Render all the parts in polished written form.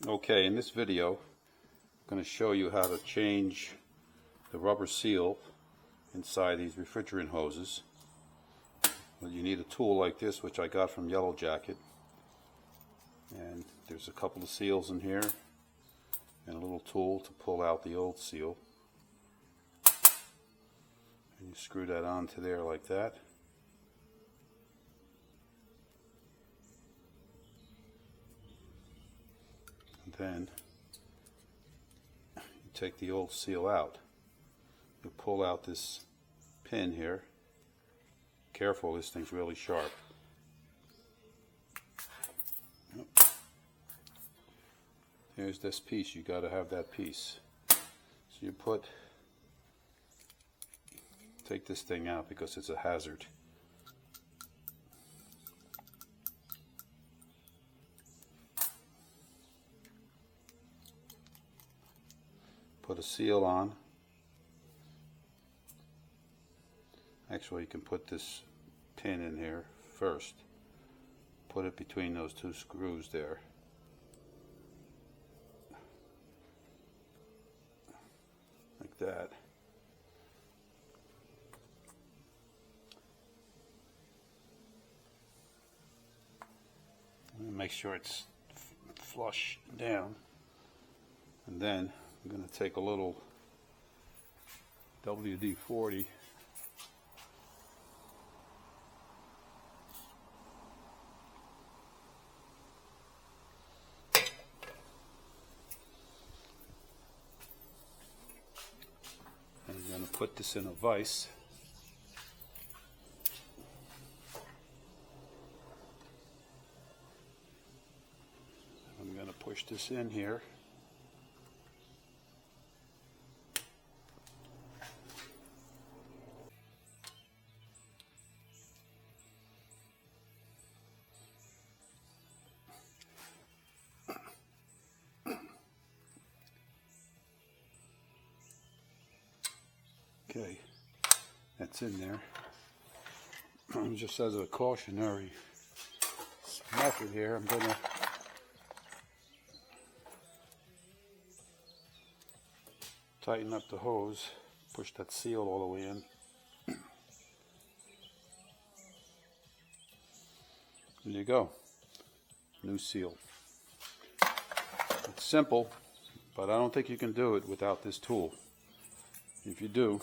Okay, in this video I'm going to show you how to change the rubber seal inside these refrigerant hoses. Well, you need a tool like this, which I got from Yellow Jacket, and there's a couple of seals in here and a little tool to pull out the old seal, and you screw that onto there like that. Then you take the old seal out. You pull out this pin here. Careful, this thing's really sharp. Yep. Here's this piece. You got to have that piece. So you take this thing out because it's a hazard. Put a seal on. Actually, you can put this pin in here first. Put it between those two screws there. Like that. And make sure it's flush down. And then I'm going to take a little WD-40 and I'm going to put this in a vise. I'm going to push this in here. Okay, that's in there. Just as a cautionary method here, I'm going to tighten up the hose, push that seal all the way in. There you go, new seal. It's simple, but I don't think you can do it without this tool. If you do,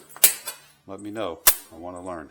let me know. I want to learn.